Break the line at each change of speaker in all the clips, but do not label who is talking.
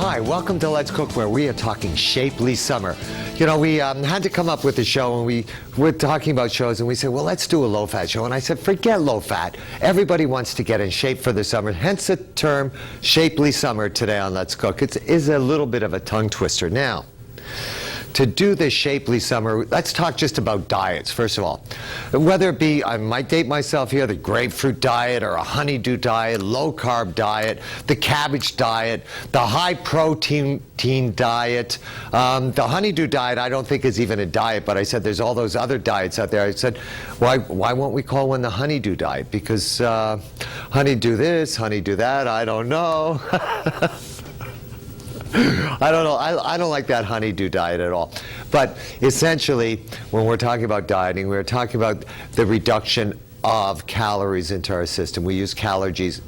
Hi, welcome to Let's Cook, where we are talking shapely summer. You know, we had to come up with a show, and we were talking about shows, and we said, well, let's do a low-fat show. And I said, forget low-fat. Everybody wants to get in shape for the summer, hence the term shapely summer today on Let's Cook. It is a little bit of a tongue twister. Now, to do this shapely summer, let's talk just about diets, first of all. Whether it be, I might date myself here, the grapefruit diet or a honeydew diet, low-carb diet, the cabbage diet, the high-protein diet. The honeydew diet I don't think is even a diet, but I said there's all those other diets out there. I said, why won't we call one the honeydew diet? Because honeydew this, honeydew that, I don't know. I don't know. I don't like that honeydew diet at all. But essentially, when we're talking about dieting, we're talking about the reduction of calories into our system. We use calories,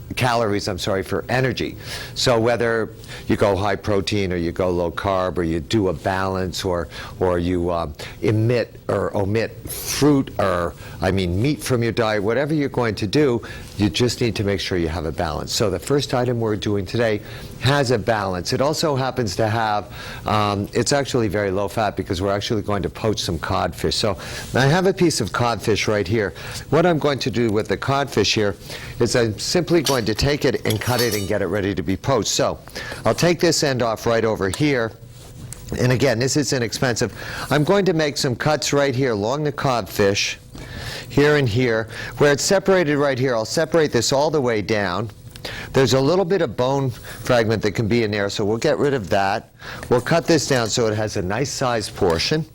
for energy. So whether you go high protein or you go low carb or you do a balance or you omit fruit or meat from your diet, whatever you're going to do, you just need to make sure you have a balance. So the first item we're doing today has a balance. It also happens to have, it's actually very low fat because we're actually going to poach some codfish. So I have a piece of codfish right here. What I'm going to do with the codfish here is I'm simply going to take it and cut it and get it ready to be poached. So I'll take this end off right over here. And again, this is inexpensive. I'm going to make some cuts right here along the codfish, here and here. Where it's separated right here, I'll separate this all the way down. There's a little bit of bone fragment that can be in there, so we'll get rid of that. We'll cut this down so it has a nice sized portion.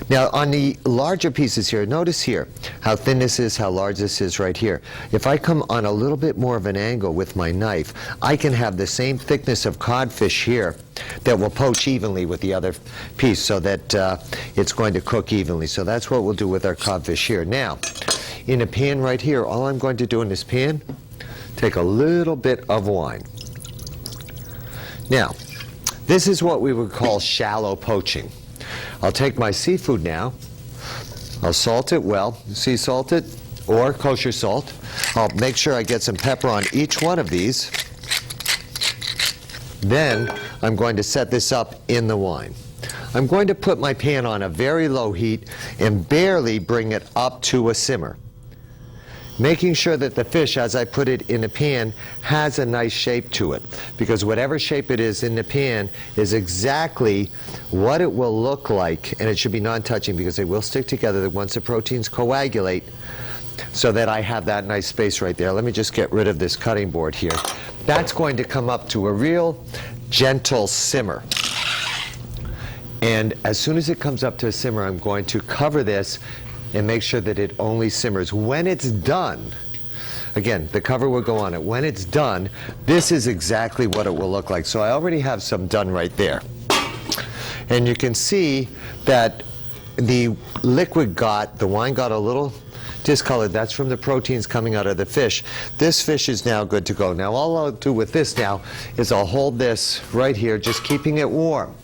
Now on the larger pieces here, notice here how thin this is, how large this is right here. If I come on a little bit more of an angle with my knife, I can have the same thickness of codfish here that will poach evenly with the other piece so that it's going to cook evenly. So that's what we'll do with our codfish here. Now, in a pan right here, all I'm going to do in this pan, take a little bit of wine. Now, this is what we would call shallow poaching. I'll take my seafood now. I'll salt it well, sea salt it, or kosher salt. I'll make sure I get some pepper on each one of these. Then I'm going to set this up in the wine. I'm going to put my pan on a very low heat and barely bring it up to a simmer, making sure that the fish, as I put it in the pan, has a nice shape to it. Because whatever shape it is in the pan is exactly what it will look like, and it should be non-touching because they will stick together once the proteins coagulate, so that I have that nice space right there. Let me just get rid of this cutting board here. That's going to come up to a real gentle simmer. And as soon as it comes up to a simmer, I'm going to cover this and make sure that it only simmers. When it's done, again, the cover will go on it. When it's done, this is exactly what it will look like. So I already have some done right there. And you can see that the liquid the wine got a little discolored. That's from the proteins coming out of the fish. This fish is now good to go. Now all I'll do with this now is I'll hold this right here, just keeping it warm.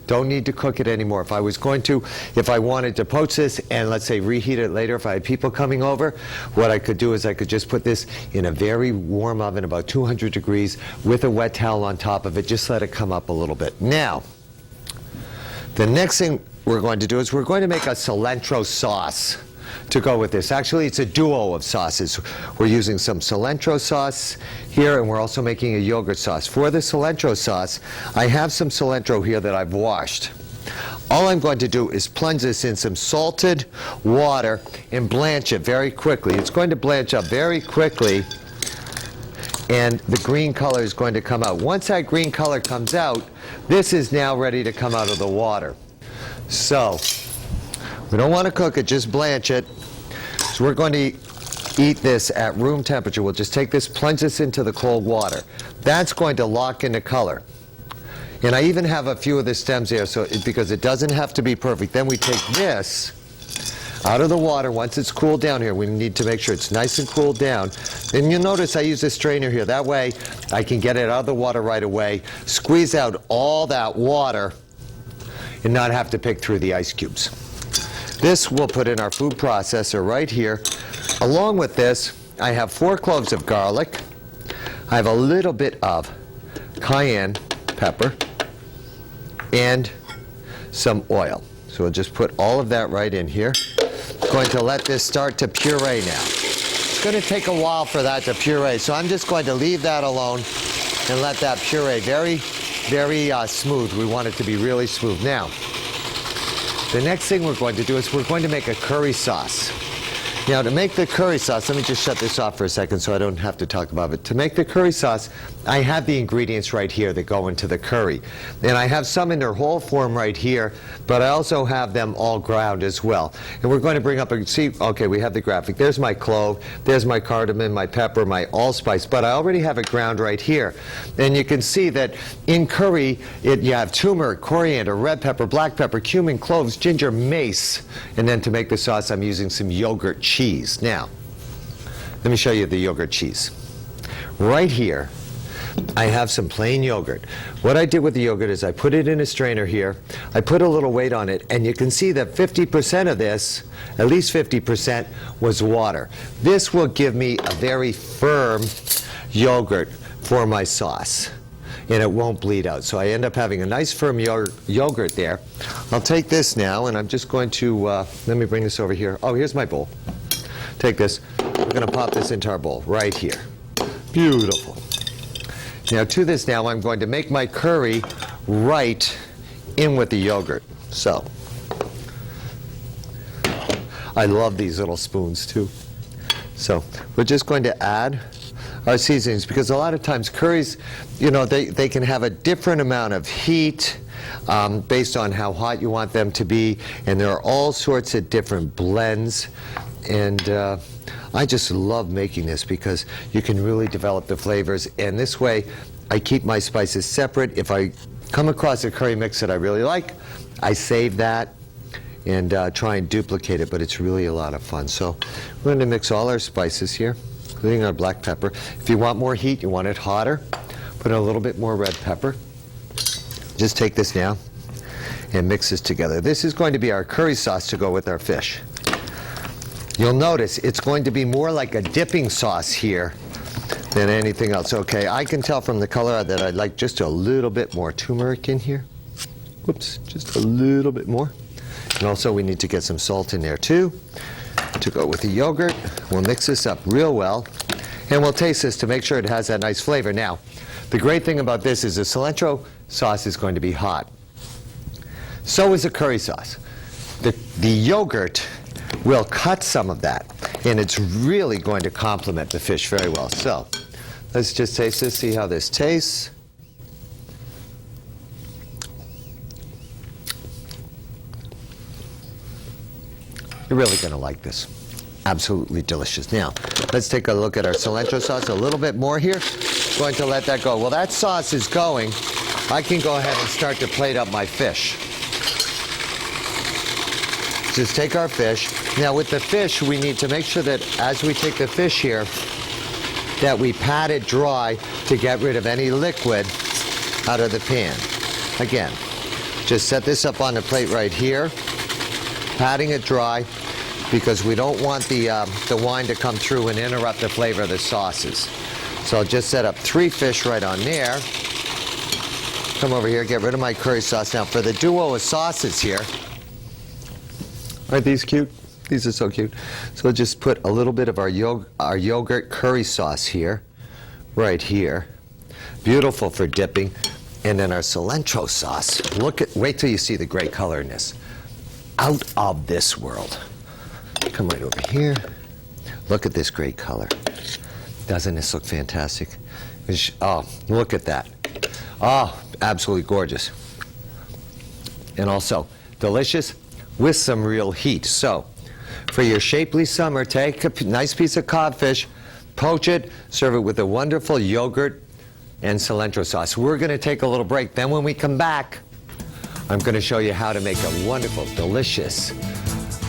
Don't need to cook it anymore. If I wanted to poach this and let's say reheat it later, if I had people coming over, what I could do is I could just put this in a very warm oven, about 200 degrees, with a wet towel on top of it. Just let it come up a little bit. Now, the next thing we're going to do is we're going to make a cilantro sauce to go with this. Actually, it's a duo of sauces. We're using some cilantro sauce here, and we're also making a yogurt sauce. For the cilantro sauce, I have some cilantro here that I've washed. All I'm going to do is plunge this in some salted water and blanch it very quickly. It's going to blanch up very quickly, and the green color is going to come out. Once that green color comes out, this is now ready to come out of the water. So, we don't want to cook it, just blanch it. So we're going to eat this at room temperature. We'll just take this, plunge this into the cold water. That's going to lock in the color. And I even have a few of the stems there because it doesn't have to be perfect. Then we take this out of the water. Once it's cooled down here, we need to make sure it's nice and cooled down. And you'll notice I use a strainer here. That way I can get it out of the water right away, squeeze out all that water, and not have to pick through the ice cubes. This we'll put in our food processor right here. Along with this, I have 4 cloves of garlic. I have a little bit of cayenne, pepper, and some oil. So we'll just put all of that right in here. Going to let this start to puree now. It's going to take a while for that to puree, so I'm just going to leave that alone and let that puree very, very smooth. We want it to be really smooth. Now, the next thing we're going to do is we're going to make a curry sauce. Now, to make the curry sauce, let me just shut this off for a second so I don't have to talk about it. To make the curry sauce, I have the ingredients right here that go into the curry. And I have some in their whole form right here, but I also have them all ground as well. And we're going to bring up a, see, okay, we have the graphic. There's my clove, there's my cardamom, my pepper, my allspice, but I already have it ground right here. And you can see that in curry, you have turmeric, coriander, red pepper, black pepper, cumin, cloves, ginger, mace. And then to make the sauce, I'm using some yogurt cheese. Now, let me show you the yogurt cheese. Right here, I have some plain yogurt. What I did with the yogurt is I put it in a strainer here, I put a little weight on it, and you can see that 50% of this, at least 50%, was water. This will give me a very firm yogurt for my sauce, and it won't bleed out. So I end up having a nice firm yogurt there. I'll take this now, and I'm just going to, let me bring this over here. Oh, here's my bowl. Take this. We're going to pop this into our bowl right here. Beautiful. Now to this now, I'm going to make my curry right in with the yogurt. So, I love these little spoons too. So, we're just going to add our seasonings, because a lot of times curries, you know, they can have a different amount of heat based on how hot you want them to be, and there are all sorts of different blends. And I just love making this because you can really develop the flavors, and this way I keep my spices separate. If I come across a curry mix that I really like, I save that and try and duplicate it, but it's really a lot of fun. So we're going to mix all our spices here, including our black pepper. If you want more heat, you want it hotter, put in a little bit more red pepper. Just take this now and mix this together. This is going to be our curry sauce to go with our fish. You'll notice it's going to be more like a dipping sauce here than anything else. Okay, I can tell from the color that I'd like just a little bit more turmeric in here. Whoops, just a little bit more. And also we need to get some salt in there too to go with the yogurt. We'll mix this up real well, and we'll taste this to make sure it has that nice flavor. Now, the great thing about this is the cilantro sauce is going to be hot. So is the curry sauce. The yogurt will cut some of that, and it's really going to complement the fish very well. So let's just taste this, see how this tastes. You're really going to like this. Absolutely delicious. Now, let's take a look at our cilantro sauce a little bit more here. Going to let that go. Well, that sauce is going. I can go ahead and start to plate up my fish. Just take our fish. Now with the fish, we need to make sure that as we take the fish here, that we pat it dry to get rid of any liquid out of the pan. Again, just set this up on the plate right here, patting it dry, because we don't want the wine to come through and interrupt the flavor of the sauces. So I'll just set up 3 fish right on there. Come over here, get rid of my curry sauce. Now for the duo of sauces here, aren't these cute? These are so cute. So we'll just put a little bit of our yogurt curry sauce here, right here. Beautiful for dipping. And then our cilantro sauce. Wait till you see the great color in this. Out of this world. Come right over here. Look at this great color. Doesn't this look fantastic? Oh, look at that. Oh, absolutely gorgeous. And also delicious with some real heat. So, for your shapely summer, take a nice piece of codfish, poach it, serve it with a wonderful yogurt and cilantro sauce. We're going to take a little break. Then when we come back, I'm going to show you how to make a wonderful, delicious,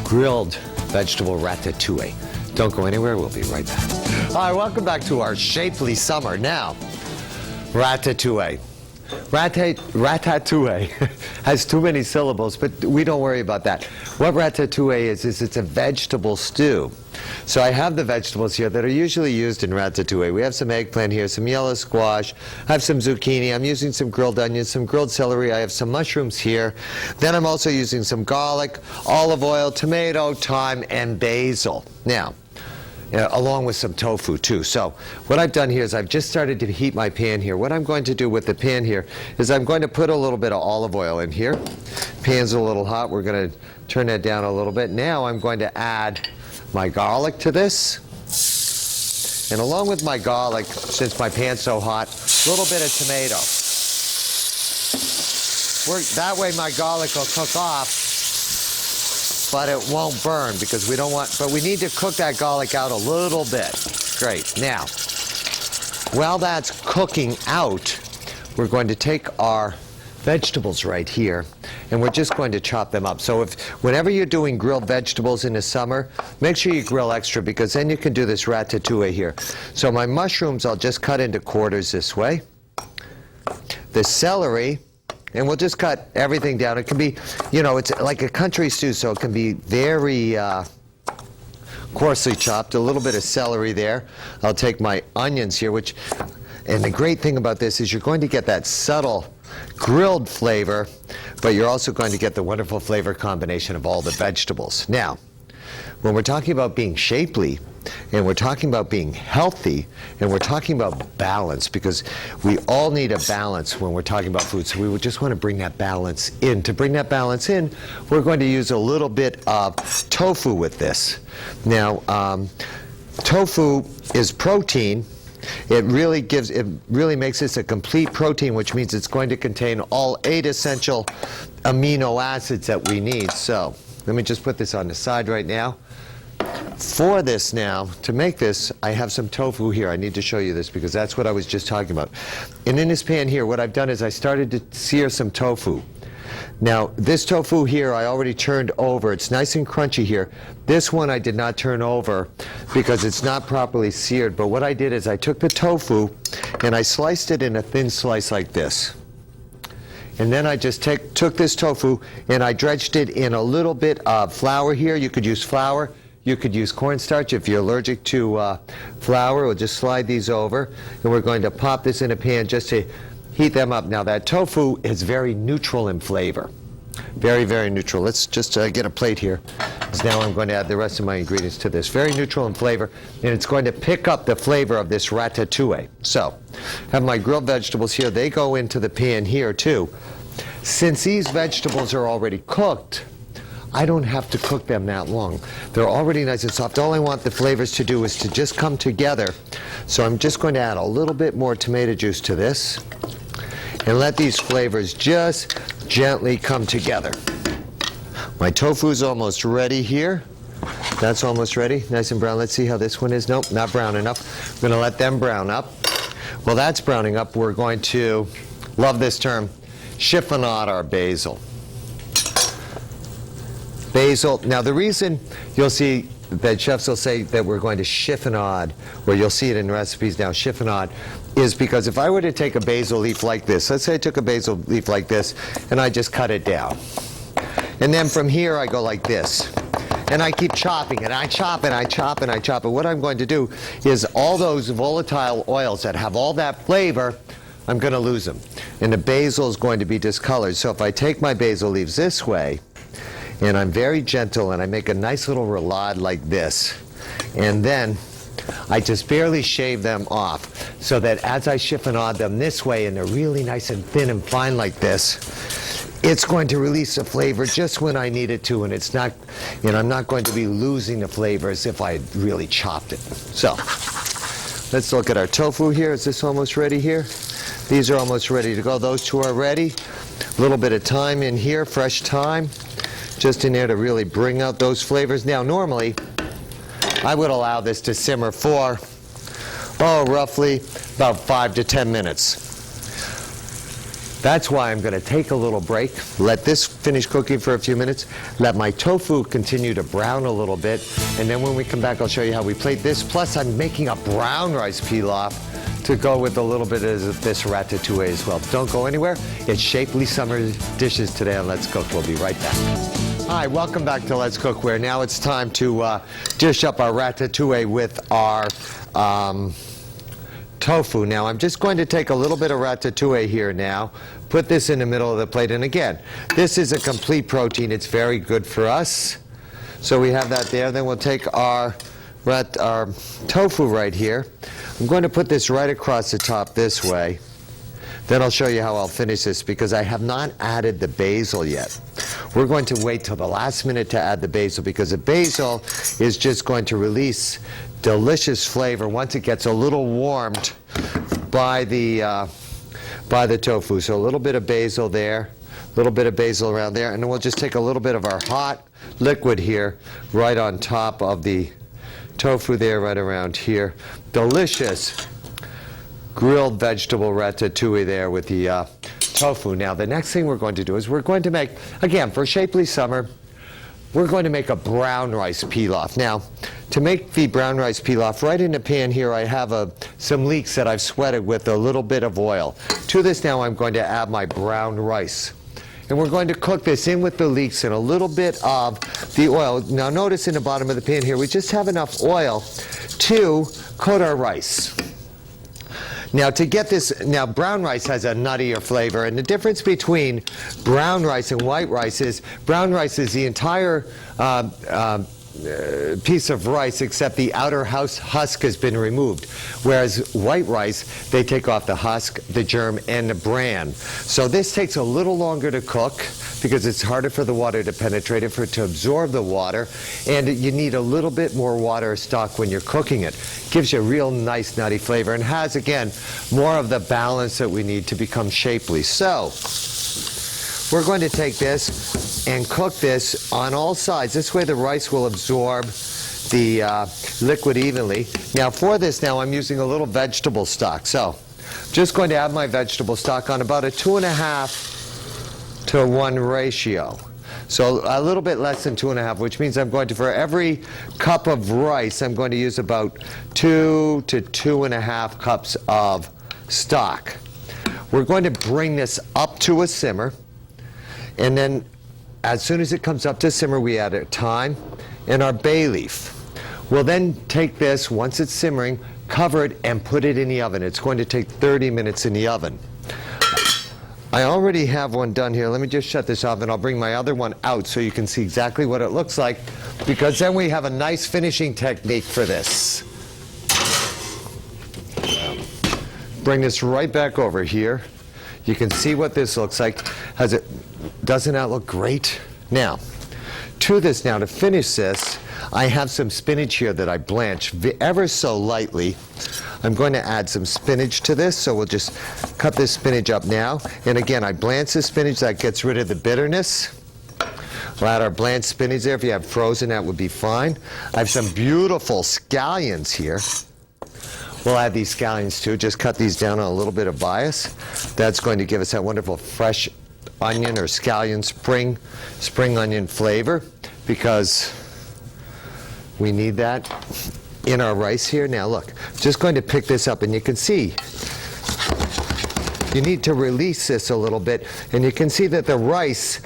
grilled vegetable ratatouille. Don't go anywhere. We'll be right back. Hi, welcome back to our shapely summer. Now, ratatouille. Ratatouille has too many syllables, but we don't worry about that. What ratatouille is it's a vegetable stew. So I have the vegetables here that are usually used in ratatouille. We have some eggplant here, some yellow squash, I have some zucchini, I'm using some grilled onions, some grilled celery, I have some mushrooms here. Then I'm also using some garlic, olive oil, tomato, thyme, and basil. Now, along with some tofu too. So what I've done here is I've just started to heat my pan here. What I'm going to do with the pan here is I'm going to put a little bit of olive oil in here. Pan's a little hot. We're going to turn that down a little bit. Now I'm going to add my garlic to this. And along with my garlic, since my pan's so hot, a little bit of tomato. That way my garlic will cook off, but it won't burn because we don't want, but we need to cook that garlic out a little bit. Great. Now, while that's cooking out, we're going to take our vegetables right here and we're just going to chop them up. So whenever you're doing grilled vegetables in the summer, make sure you grill extra because then you can do this ratatouille here. So my mushrooms I'll just cut into quarters this way. The celery, and we'll just cut everything down. It can be, you know, it's like a country stew, so it can be very coarsely chopped. A little bit of celery there. I'll take my onions here, and the great thing about this is you're going to get that subtle grilled flavor, but you're also going to get the wonderful flavor combination of all the vegetables. Now, when we're talking about being shapely, and we're talking about being healthy, and we're talking about balance, because we all need a balance when we're talking about food, so we would just want to bring that balance in. To bring that balance in, we're going to use a little bit of tofu with this. Now, tofu is protein. It really makes this a complete protein, which means it's going to contain all 8 essential amino acids that we need. So let me just put this on the side right now. For this now, to make this, I have some tofu here. I need to show you this because that's what I was just talking about. And in this pan here, what I've done is I started to sear some tofu. Now, this tofu here I already turned over. It's nice and crunchy here. This one I did not turn over because it's not properly seared. But what I did is I took the tofu and I sliced it in a thin slice like this. And then I just took this tofu and I dredged it in a little bit of flour here. You could use flour. You could use cornstarch if you're allergic to flour. We'll just slide these over. And we're going to pop this in a pan just to heat them up. Now that tofu is very neutral in flavor. Very, very neutral. Let's just get a plate here. Because now I'm going to add the rest of my ingredients to this. Very neutral in flavor, and it's going to pick up the flavor of this ratatouille. So, I have my grilled vegetables here. They go into the pan here too. Since these vegetables are already cooked, I don't have to cook them that long. They're already nice and soft. All I want the flavors to do is to just come together. So I'm just going to add a little bit more tomato juice to this and let these flavors just gently come together. My tofu's almost ready here. That's almost ready, nice and brown. Let's see how this one is. Nope, not brown enough. I'm going to let them brown up. While that's browning up, we're going to, love this term, chiffonade our basil. Basil, now the reason you'll see that chefs will say that we're going to chiffonade, or you'll see it in recipes now, chiffonade, is because if I were to take a basil leaf like this, let's say I took a basil leaf like this, and I just cut it down. And then from here I go like this. And I keep chopping, and I chop, and I chop, and I chop. And what I'm going to do is all those volatile oils that have all that flavor, I'm going to lose them. And the basil is going to be discolored. So if I take my basil leaves this way, and I'm very gentle, and I make a nice little roulade like this, and then I just barely shave them off so that as I chiffonade them this way, and they're really nice and thin and fine like this, it's going to release the flavor just when I need it to, and it's not, you know, I'm not going to be losing the flavor as if I had really chopped it. So, let's look at our tofu here. Is this almost ready here? These are almost ready to go. Those two are ready. A little bit of thyme in here, fresh thyme, just in there to really bring out those flavors. Now, normally, I would allow this to simmer for, roughly about 5 to 10 minutes. That's why I'm going to take a little break, let this finish cooking for a few minutes, let my tofu continue to brown a little bit, and then when we come back I'll show you how we plate this. Plus I'm making a brown rice pilaf to go with a little bit of this ratatouille as well. Don't go anywhere. It's Shapely Summer Dishes today on Let's Cook. We'll be right back. Hi, welcome back to Let's Cookware. Now it's time to dish up our ratatouille with our tofu. Now I'm just going to take a little bit of ratatouille here now, put this in the middle of the plate, and again, this is a complete protein. It's very good for us. So we have that there. Then we'll take our tofu right here. I'm going to put this right across the top this way. Then I'll show you how I'll finish this because I have not added the basil yet. We're going to wait till the last minute to add the basil because the basil is just going to release delicious flavor once it gets a little warmed by the tofu. So a little bit of basil there, a little bit of basil around there, and then we'll just take a little bit of our hot liquid here right on top of the tofu there, right around here. Delicious grilled vegetable ratatouille there with the tofu. Now the next thing we're going to do is we're going to make, again, for Shapely Summer, we're going to make a brown rice pilaf. Now, to make the brown rice pilaf, right in the pan here I have some leeks that I've sweated with a little bit of oil. To this now I'm going to add my brown rice. And we're going to cook this in with the leeks and a little bit of the oil. Now notice in the bottom of the pan here, we just have enough oil to coat our rice. Now to get this, now brown rice has a nuttier flavor, and the difference between brown rice and white rice is brown rice is the entire piece of rice except the outer husk has been removed, whereas white rice, they take off the husk, the germ, and the bran. So this takes a little longer to cook because it's harder for the water to penetrate it, for it to absorb the water, and you need a little bit more water stock when you're cooking it. Gives you a real nice nutty flavor and has, again, more of the balance that we need to become shapely. So we're going to take this and cook this on all sides. This way the rice will absorb the liquid evenly. Now for this now I'm using a little vegetable stock. So just going to add my vegetable stock on about a 2.5 to 1 ratio. So a little bit less than 2.5, which means I'm going to, for every cup of rice, I'm going to use about 2 to 2.5 cups of stock. We're going to bring this up to a simmer. And then as soon as it comes up to simmer, we add our thyme and our bay leaf. We'll then take this, once it's simmering, cover it and put it in the oven. It's going to take 30 minutes in the oven. I already have one done here. Let me just shut this off and I'll bring my other one out so you can see exactly what it looks like, because then we have a nice finishing technique for this. Bring this right back over here. You can see what this looks like. Doesn't that look great? Now, to this now, to finish this, I have some spinach here that I blanched ever so lightly. I'm going to add some spinach to this, so we'll just cut this spinach up now. And again, I blanched the spinach, that gets rid of the bitterness. We'll add our blanched spinach there. If you have frozen, that would be fine. I have some beautiful scallions here. We'll add these scallions too. Just cut these down on a little bit of bias. That's going to give us that wonderful fresh onion or scallion spring onion flavor, because we need that in our rice here. Now look, just going to pick this up and you can see you need to release this a little bit, and you can see that the rice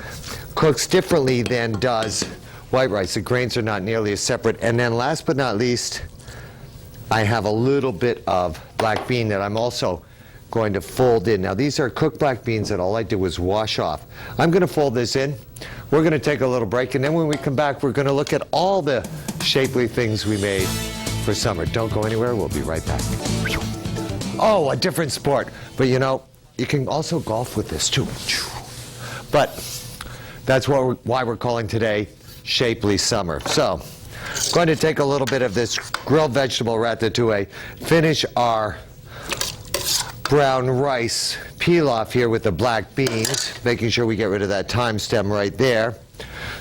cooks differently than does white rice. The grains are not nearly as separate. And then last but not least, I have a little bit of black bean that I'm also going to fold in. Now these are cooked black beans that all I did was wash off. I'm going to fold this in. We're going to take a little break, and then when we come back, we're going to look at all the shapely things we made for summer. Don't go anywhere. We'll be right back. Oh, a different sport. But you know, you can also golf with this too. But that's why we're calling today Shapely Summer. So I'm going to take a little bit of this grilled vegetable ratatouille, finish our brown rice pilaf here with the black beans, making sure we get rid of that thyme stem right there.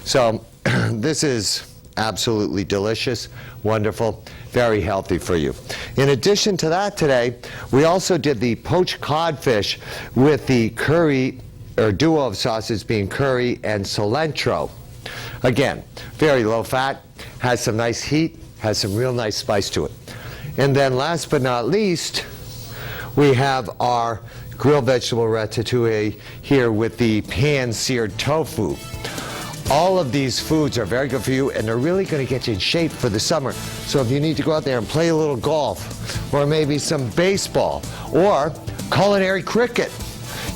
So this is absolutely delicious, wonderful, very healthy for you. In addition to that today, we also did the poached codfish with the curry, or duo of sauces being curry and cilantro. Again, very low fat, has some nice heat, has some real nice spice to it. And then last but not least, we have our grilled vegetable ratatouille here with the pan-seared tofu. All of these foods are very good for you, and they're really going to get you in shape for the summer. So if you need to go out there and play a little golf, or maybe some baseball, or culinary cricket,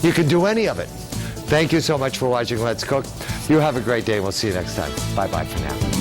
you can do any of it. Thank you so much for watching Let's Cook. You have a great day. We'll see you next time. Bye-bye for now.